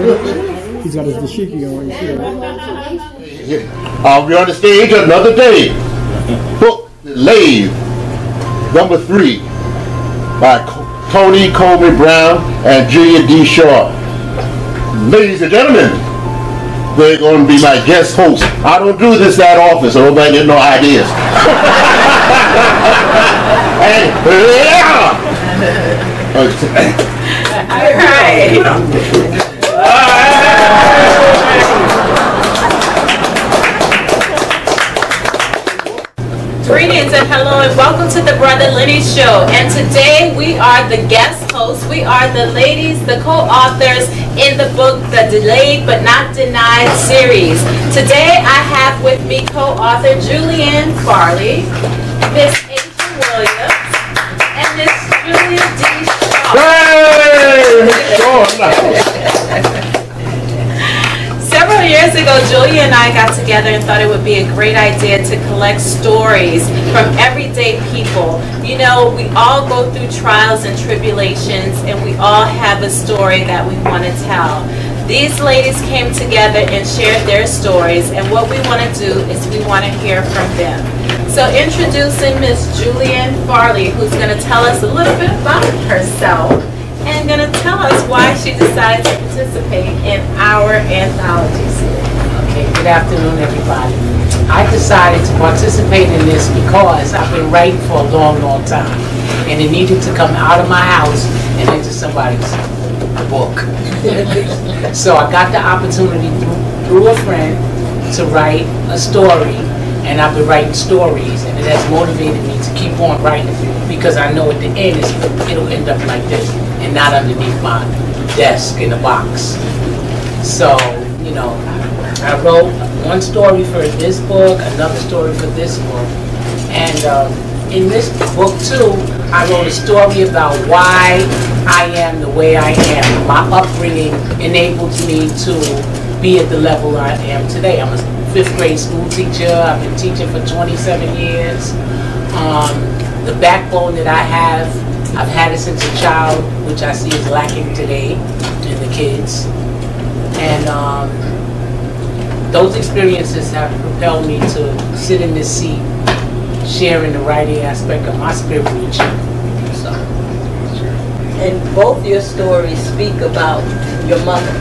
He's got his dashiki on. We're on the stage another day. Book Lathe, #3, by Tony Coleman Brown and Julia D. Shaw. Ladies and gentlemen, they're going to be my guest hosts. I don't do this that often, so nobody get no ideas. And yeah! All right. Greetings and hello and welcome to the Brother Lenny Show. And today we are the guest hosts. We are the ladies, the co-authors in the book, The Delayed But Not Denied series. Today I have with me co-author Julianne Farley, Miss Asia Williams, and Miss Julia D. Shaw. Several years ago, Julia and I got together and thought it would be a great idea to collect stories from everyday people. You know, we all go through trials and tribulations, and we all have a story that we want to tell. These ladies came together and shared their stories, and what we want to do is we want to hear from them. So introducing Miss Julianne Farley, who's going to tell us a little bit about herself, and going to tell us why she decided to participate in our anthology series. Okay, good afternoon, everybody. I decided to participate in this because I've been writing for a long, long time, and it needed to come out of my house and into somebody's book. So I got the opportunity through a friend to write a story, and I've been writing stories, and it has motivated me to keep on writing because I know at the end it'll end up like this and not underneath my desk in a box. So, you know, I wrote one story for this book, another story for this book, and in this book too, I wrote a story about why I am the way I am. My upbringing enabled me to be at the level I am today. I'm a 5th grade school teacher. I've been teaching for 27 years. The backbone that I have, I've had it since a child, which I see is lacking today in the kids. And those experiences have propelled me to sit in this seat, sharing the writing aspect of my spirit with you. So. And both your stories speak about your mother,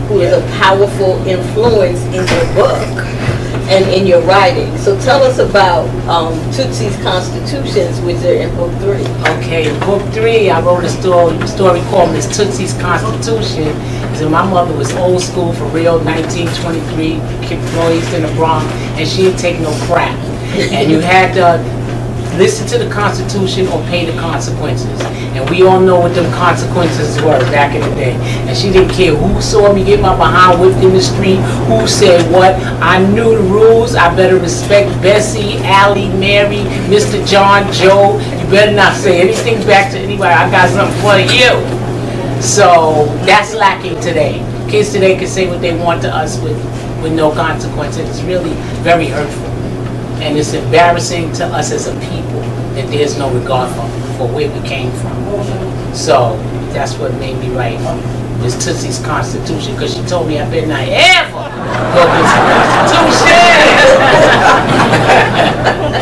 who is a powerful influence in your book and in your writing. So tell us about Tootsie's Constitutions, which are in book 3. Okay, in book 3, I wrote a story called Miss Tootsie's Constitution. So my mother was old school for real, 1923, raised in the Bronx, and she didn't take no crap. And you had to listen to the Constitution or pay the consequences. And we all know what them consequences were back in the day. And she didn't care who saw me get my behind whipped in the street, who said what. I knew the rules. I better respect Bessie, Allie, Mary, Mr. John, Joe. You better not say anything back to anybody. I got something for you. So that's lacking today. Kids today can say what they want to us with no consequences. It's really very hurtful. And it's embarrassing to us as a people that there's no regard for where we came from. So that's what made me write Miss Tootsie's Constitution, because she told me I better not ever go against the Constitution.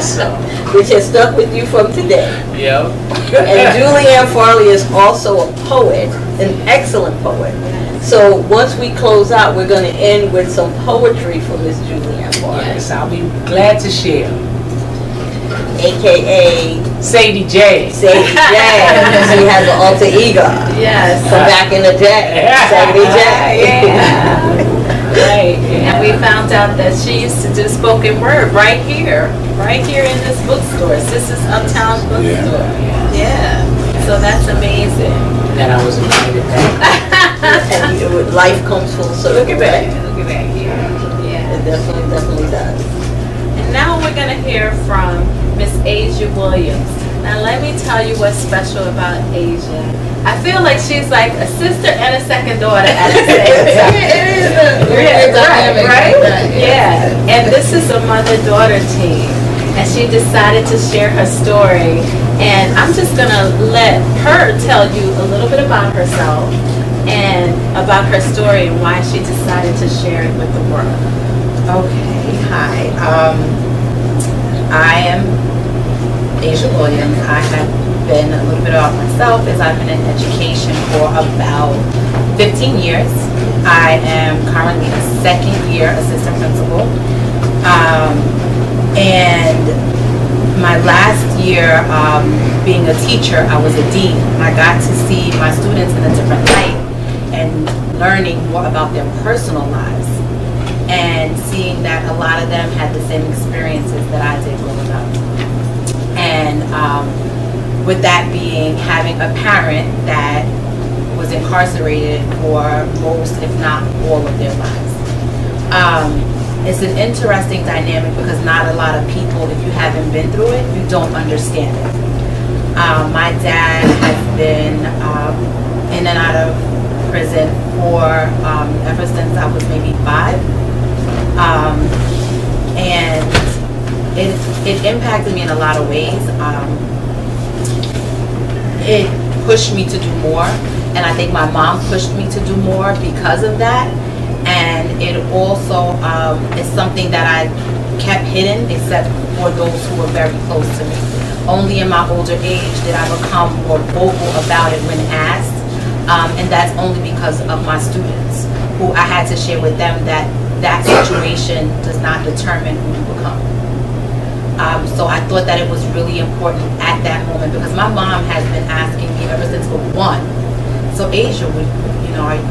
So. Which has stuck with you from today. Yep. And Julianne Farley is also a poet, an excellent poet. So once we close out, we're going to end with some poetry from Miss Julianne Farley. Yes, I'll be glad to share. AKA Sadie J. Sadie J. She has an alter ego. Yes. From back in the day. Sadie J. Yeah. Right. And we found out that she used to do spoken word right here in this bookstore. This is Uptown Bookstore. Yeah. So that's amazing. That I was invited back. And life comes full circle. Look at that. Look at that here. Yeah. It definitely does. And now we're going to hear from Miss Asia Williams. Now let me tell you what's special about Asia. I feel like she's like a sister and a second daughter at the same time. Right? Yeah. And this is a mother-daughter team. And she decided to share her story. And I'm just going to let her tell you a little bit about herself. and about her story and why she decided to share it with the world. Okay, hi. I am Asia Williams. I have been a little bit about myself as I've been in education for about 15 years. I am currently a second year assistant principal. And my last year being a teacher, I was a dean. I got to see my students in a different light and learning more about their personal lives and seeing that a lot of them had the same experiences that I did growing up. And with that being having a parent that was incarcerated for most, if not all, of their lives. It's an interesting dynamic because not a lot of people, if you haven't been through it, you don't understand it. My dad has been in and out of prison for ever since I was maybe 5. And it impacted me in a lot of ways. It pushed me to do more, and I think my mom pushed me to do more because of that. And it also is something that I kept hidden, except for those who were very close to me. Only in my older age did I become more vocal about it when asked, and that's only because of my students, who I had to share with them that that situation does not determine who you become. So I thought that it was really important at that moment because my mom has been asking me ever since book 1. So Asia,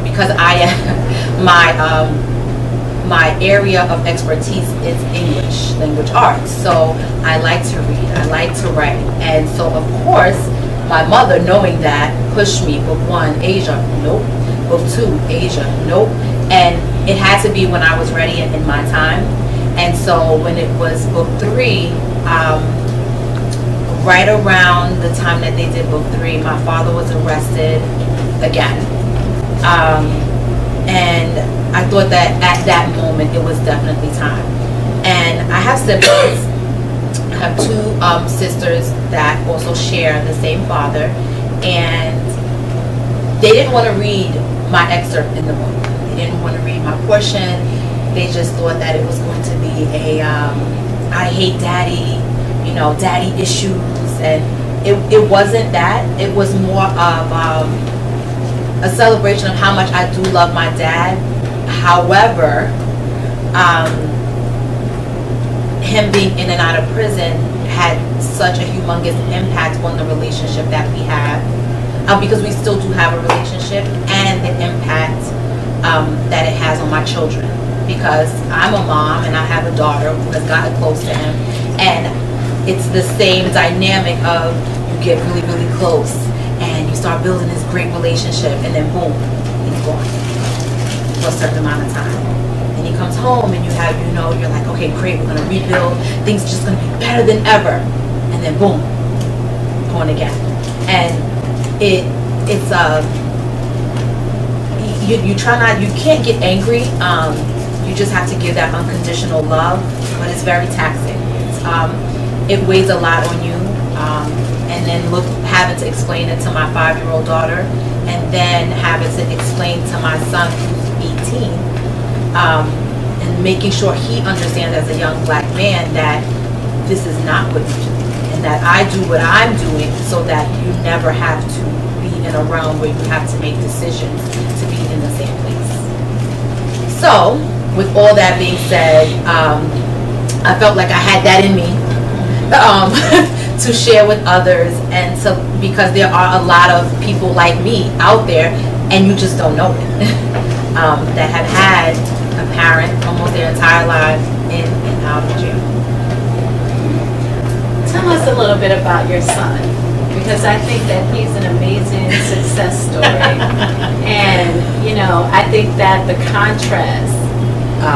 because I my area of expertise is English language arts. So I like to read, I like to write, and so of course my mother, knowing that, pushed me. Book 1, Asia, nope. Book 2, Asia, nope. And it had to be when I was ready and in my time. And so when it was book 3, right around the time that they did book 3, my father was arrested again. And I thought that at that moment it was definitely time. And I have siblings. I have 2 sisters that also share the same father, and they didn't want to read my excerpt in the book. They didn't want to read my portion. They just thought that it was going to be a I hate daddy, daddy issues, and it wasn't that. It was more of a celebration of how much I do love my dad. However, him being in and out of prison had such a humongous impact on the relationship that we have, because we still do have a relationship, and the impact that it has on my children. Because I'm a mom and I have a daughter who has gotten close to him, and it's the same dynamic of you get really, really close and you start building this great relationship, and then boom, he's gone for a certain amount of time. And he comes home and you have, you're like, okay, great, we're gonna rebuild, things are just gonna be better than ever, and then boom, gone again. And it's you try not, you can't get angry. You just have to give that unconditional love, but it's very taxing. It weighs a lot on you, and then having to explain it to my 5-year-old daughter, and then having to explain to my son who's 18, and making sure he understands as a young black man that this is not what you do, and that I do what I'm doing so that you never have to be in a realm where you have to make decisions to be in the same place. So, with all that being said, I felt like I had that in me to share with others, and because there are a lot of people like me out there, and you just don't know it, that have had a parent almost their entire life in and out of jail. Tell us a little bit about your son, because I think that he's an amazing success story, and I think that the contrast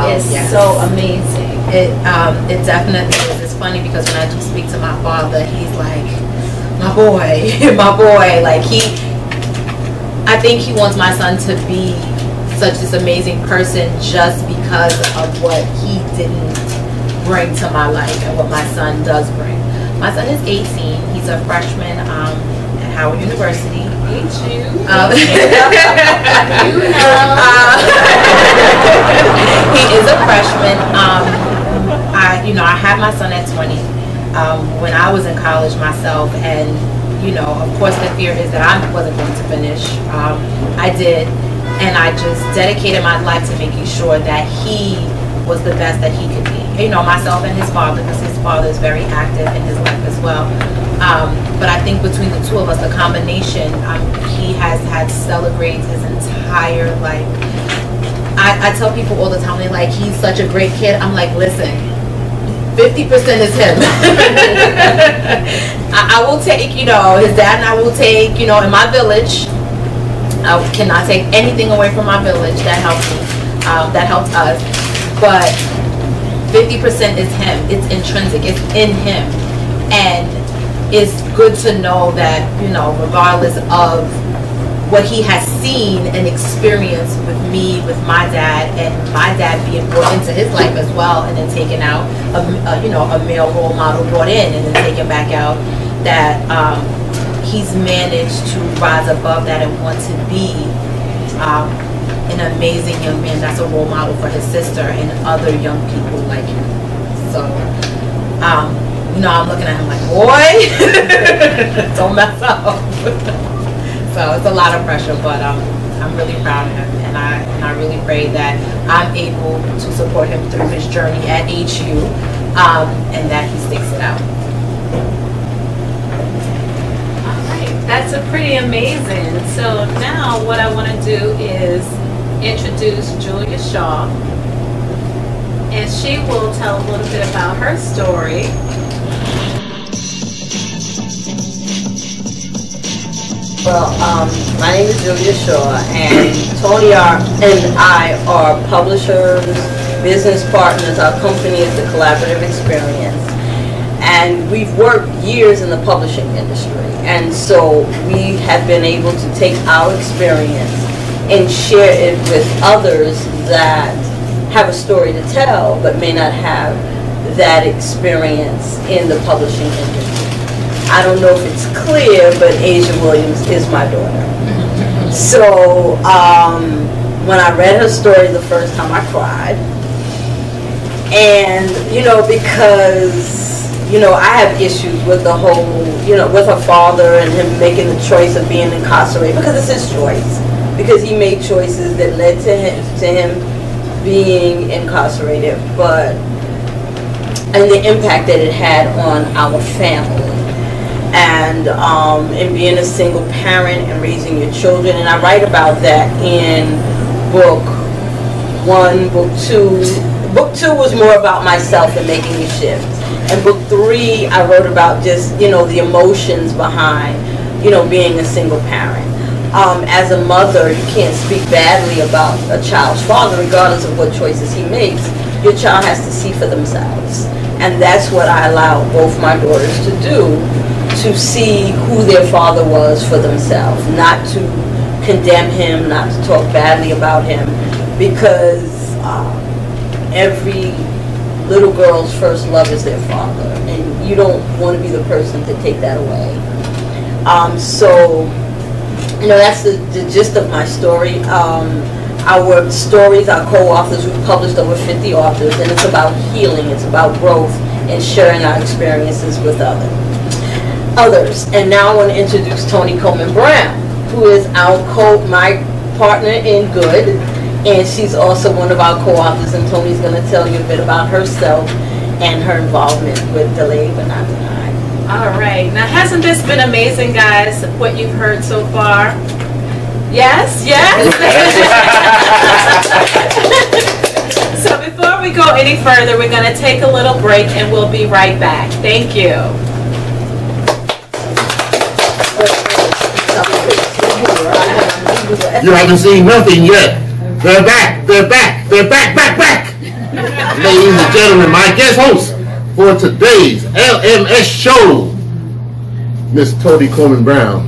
is so amazing. It definitely is. It's funny because when I do speak to my father, he's like, my boy, my boy. Like I think he wants my son to be such this amazing person just because of what he didn't bring to my life and what my son does bring. My son is 18. He's a freshman at Howard University. HU. He is a freshman. I had my son at 20 when I was in college myself, and of course the fear is that I wasn't going to finish. I did, and I just dedicated my life to making sure that he was the best that he could be. Myself and his father, because his father is very active in his life as well. But I think between the two of us, the combination, he has had celebrate his entire life. I tell people all the time, they're like, he's such a great kid. I'm like, listen, 50% is him. I will take, his dad and I will take, in my village, I cannot take anything away from my village. That helps me. That helps us. But 50% is him. It's intrinsic. It's in him. And it's good to know that, regardless of what he has seen and experienced with me, with my dad, and my dad being brought into his life as well, and then taken out, a male role model brought in and then taken back out, that he's managed to rise above that and want to be an amazing young man that's a role model for his sister and other young people like him. So, I'm looking at him like, boy, don't mess up. So it's a lot of pressure, but I'm really proud of him, and I really pray that I'm able to support him through his journey at HU, and that he sticks it out. All right, that's a pretty amazing. So now what I want to do is introduce Julia Shaw, and she will tell a little bit about her story. Well, my name is Julia Shaw, and Tony and I are publishers, business partners. Our company is the Collaborative Experience, and we've worked years in the publishing industry, and so we have been able to take our experience and share it with others that have a story to tell but may not have that experience in the publishing industry. I don't know if it's clear, but Asia Williams is my daughter. So when I read her story the first time, I cried. And, because, I have issues with the whole, with her father and him making the choice of being incarcerated, because it's his choice. Because he made choices that led to him being incarcerated, and the impact that it had on our family. And being a single parent and raising your children. And I write about that in book 1, book 2. Book 2 was more about myself and making a shift. And book 3, I wrote about just, the emotions behind, being a single parent. As a mother, you can't speak badly about a child's father, regardless of what choices he makes. Your child has to see for themselves. And that's what I allow both my daughters to do, to see who their father was for themselves, not to condemn him, not to talk badly about him, because every little girl's first love is their father, and you don't want to be the person to take that away. So, that's the gist of my story. Our stories, our co-authors, we've published over 50 authors, and it's about healing, it's about growth, and sharing our experiences with others. And now I want to introduce Toni Coleman Brown, who is my partner in Good, and she's also one of our co-authors, and Toni's going to tell you a bit about herself and her involvement with Delayed But Not Denied. All right, now hasn't this been amazing, guys, what you've heard so far? Yes, yes? So before we go any further, we're going to take a little break and we'll be right back. Thank you. You haven't seen nothing yet. They're back. They're back. They're back. Ladies and gentlemen, my guest host for today's LMS show, Miss Toni Coleman Brown.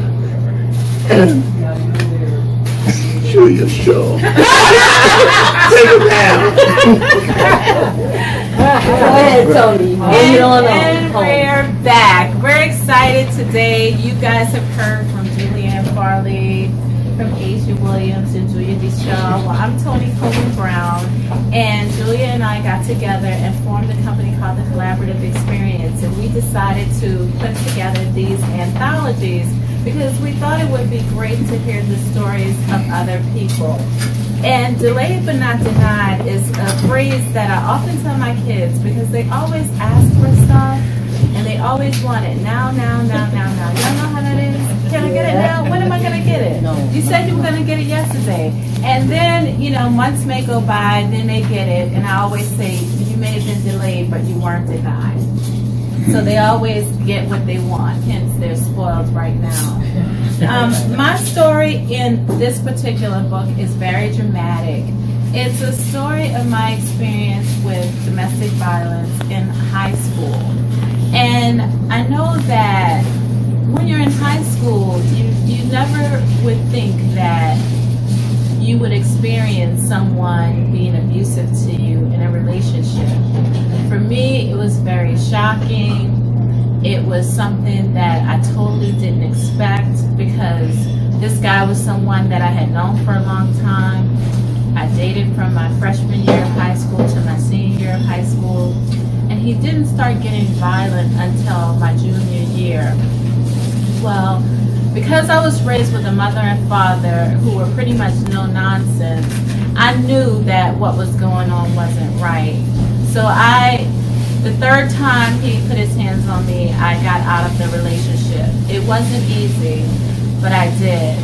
Julia Shaw. Take it down. Go ahead, Toni. And we're back. We're excited today. You guys have heard from Julianne Farley, from Asia Williams and Julia DeShaw. Well, I'm Toni Coleman Brown, and Julia and I got together and formed a company called the Collaborative Experience, and we decided to put together these anthologies because we thought it would be great to hear the stories of other people. And delayed but not denied is a phrase that I often tell my kids because they always ask for stuff and they always want it now, now, now, now, now. Y'all know how that is? Can I get it now? When am I going to get it? You said you were going to get it yesterday. And then, you know, months may go by, then they get it. And I always say, you may have been delayed, but you weren't denied. So they always get what they want. Hence, they're spoiled right now. My story in this particular book is very dramatic. It's a story of my experience with domestic violence in high school. And I know that when you're in high school, you never would think that you would experience someone being abusive to you in a relationship. For me, it was very shocking. It was something that I totally didn't expect because this guy was someone that I had known for a long time. I dated from my freshman year of high school to my senior year of high school. And he didn't start getting violent until my junior year. Well, because I was raised with a mother and father who were pretty much no nonsense, I knew that what was going on wasn't right. So the third time he put his hands on me, I got out of the relationship. It wasn't easy, but I did.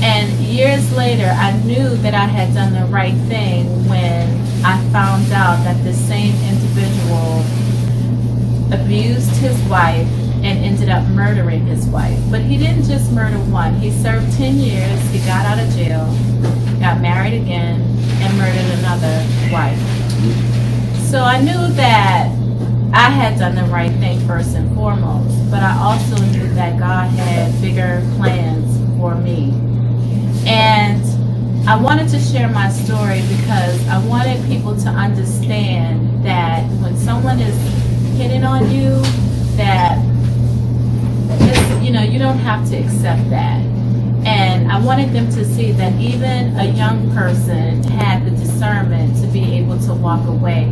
And years later, I knew that I had done the right thing when I found out that the same individual abused his wife and ended up murdering his wife. But he didn't just murder one. He served 10 years, he got out of jail, got married again, and murdered another wife. So I knew that I had done the right thing first and foremost, but I also knew that God had bigger plans for me. And I wanted to share my story because I wanted people to understand that when someone is hitting on you, that you don't have to accept that. And I wanted them to see that even a young person had the discernment to be able to walk away.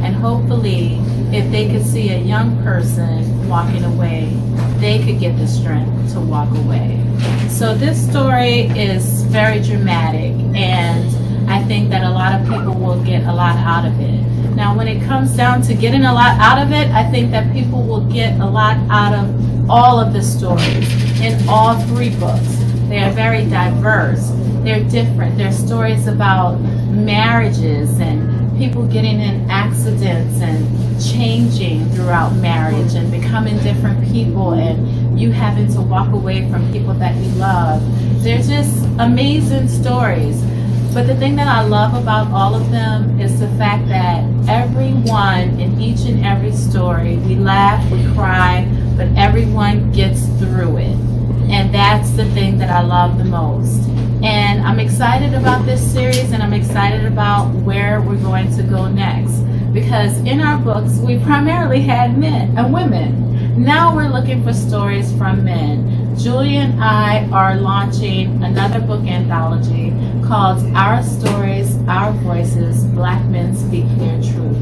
And hopefully, if they could see a young person walking away, they could get the strength to walk away. So this story is very dramatic, and I think that a lot of people will get a lot out of it. Now, when it comes down to getting a lot out of it, I think that people will get a lot out of all of the stories in all three books. They are very diverse. They're different. They're stories about marriages and people getting in accidents and changing throughout marriage and becoming different people, and you having to walk away from people that you love. They're just amazing stories. But the thing that I love about all of them is the fact that everyone in each and every story, we laugh, we cry, but everyone gets through it. And that's the thing that I love the most. And I'm excited about this series, and I'm excited about where we're going to go next. Because in our books, we primarily had men and women. Now we're looking for stories from men. Julia and I are launching another book anthology called Our Stories, Our Voices, Black Men Speak Their Truth.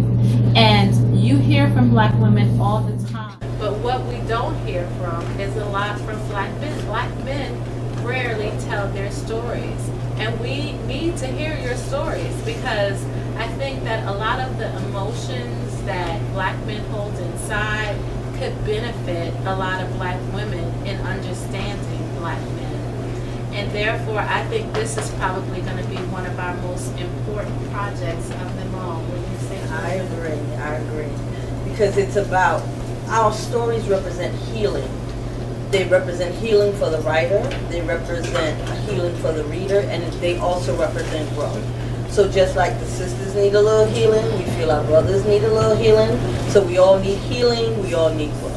And you hear from black women all the time. But what we don't hear from is a lot from black men. Black men rarely tell their stories. And we need to hear your stories because I think that a lot of the emotions that black men hold inside could benefit a lot of black women in understanding black men. And therefore, I think this is probably going to be one of our most important projects of them all. What do you say? I agree. Because it's about, our stories represent healing. They represent healing for the writer, they represent healing for the reader, and they also represent growth. So just like the sisters need a little healing, we feel our brothers need a little healing. So we all need healing, we all need growth.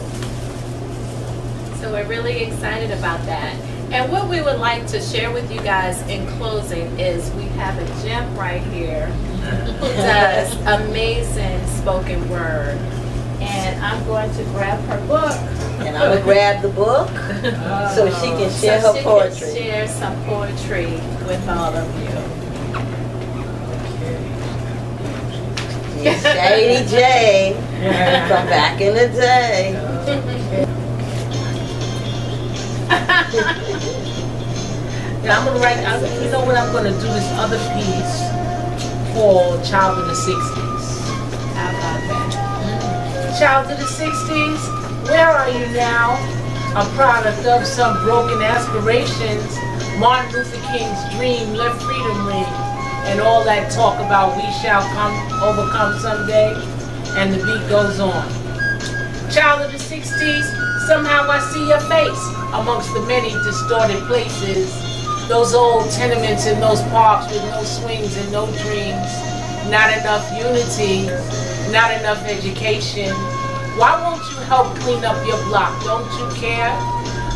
So we're really excited about that. And what we would like to share with you guys in closing is we have a gem right here who does amazing spoken word. And I'm going to grab her book. And I'm going to grab the book so she can share her poetry. Can share some poetry with all of you. It's Shady J from back in the day. And I'm gonna write. You know what? I'm gonna do this other piece called "Child of the '60s." How about that? Child of the '60s, where are you now? A product of some broken aspirations. Martin Luther King's dream, let freedom ring, and all that talk about we shall overcome someday, and the beat goes on. Child of the '60s, somehow I see your face amongst the many distorted places. Those old tenements in those parks with no swings and no dreams. Not enough unity, not enough education. Why won't you help clean up your block? Don't you care?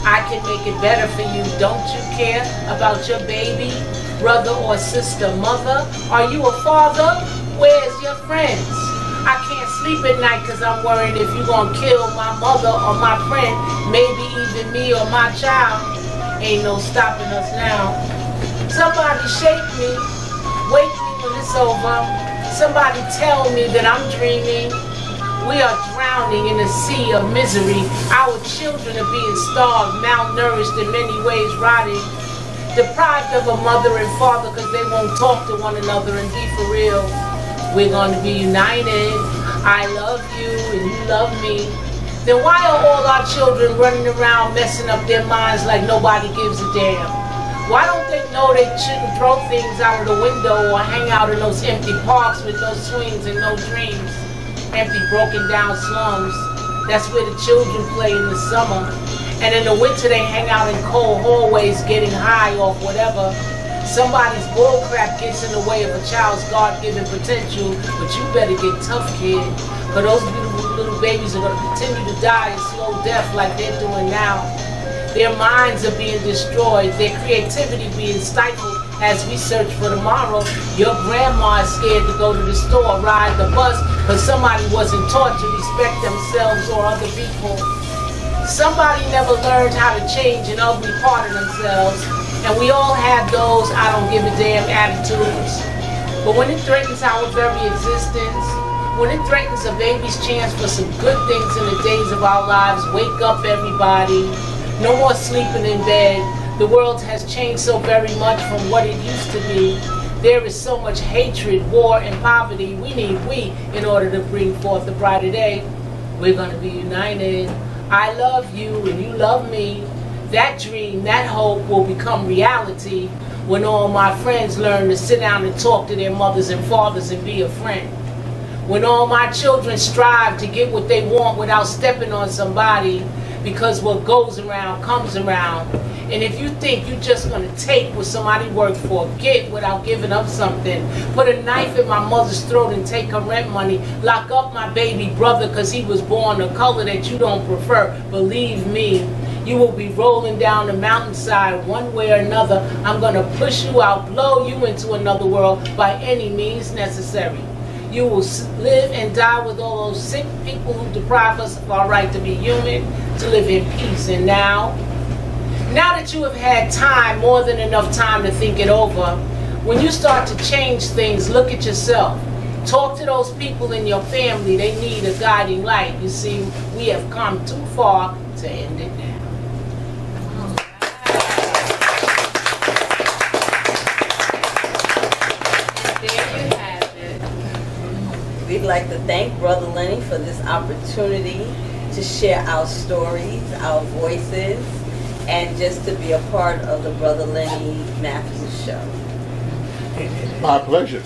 I can make it better for you. Don't you care about your baby, brother or sister, mother? Are you a father? Where's your friends? I can't sleep at night because I'm worried if you're going to kill my mother or my friend, maybe even me or my child. Ain't no stopping us now. Somebody shake me, wake me when it's over. Somebody tell me that I'm dreaming. We are drowning in a sea of misery. Our children are being starved, malnourished, in many ways rotting. Deprived of a mother and father because they won't talk to one another and be for real. We're going to be united. I love you and you love me. Then why are all our children running around messing up their minds like nobody gives a damn? Why don't they know they shouldn't throw things out of the window or hang out in those empty parks with no swings and no dreams? Empty, broken down slums. That's where the children play in the summer. And in the winter they hang out in cold hallways getting high off whatever. Somebody's bullcrap gets in the way of a child's God-given potential, but you better get tough, kid. But those beautiful little babies are going to continue to die a slow death like they're doing now. Their minds are being destroyed, their creativity being stifled as we search for tomorrow. Your grandma is scared to go to the store, ride the bus, because somebody wasn't taught to respect themselves or other people. Somebody never learned how to change an ugly part of themselves, and we all have those I don't give a damn attitudes. But when it threatens our very existence, when it threatens a baby's chance for some good things in the days of our lives, wake up everybody. No more sleeping in bed. The world has changed so very much from what it used to be. There is so much hatred, war, and poverty. We need in order to bring forth a brighter day. We're going to be united. I love you and you love me. That dream, that hope will become reality when all my friends learn to sit down and talk to their mothers and fathers and be a friend. When all my children strive to get what they want without stepping on somebody, because what goes around comes around. And if you think you're just going to take what somebody worked for, get without giving up something, put a knife in my mother's throat and take her rent money, lock up my baby brother because he was born a color that you don't prefer, believe me, you will be rolling down the mountainside one way or another. I'm going to push you out, blow you into another world by any means necessary. You will live and die with all those sick people who deprive us of our right to be human, to live in peace. And now that you have had time, more than enough time to think it over, when you start to change things, look at yourself. Talk to those people in your family. They need a guiding light. You see, we have come too far to end it now. We'd like to thank Brother Lenny for this opportunity to share our stories, our voices, and just to be a part of the Brother Lenny Matthews Show. My pleasure.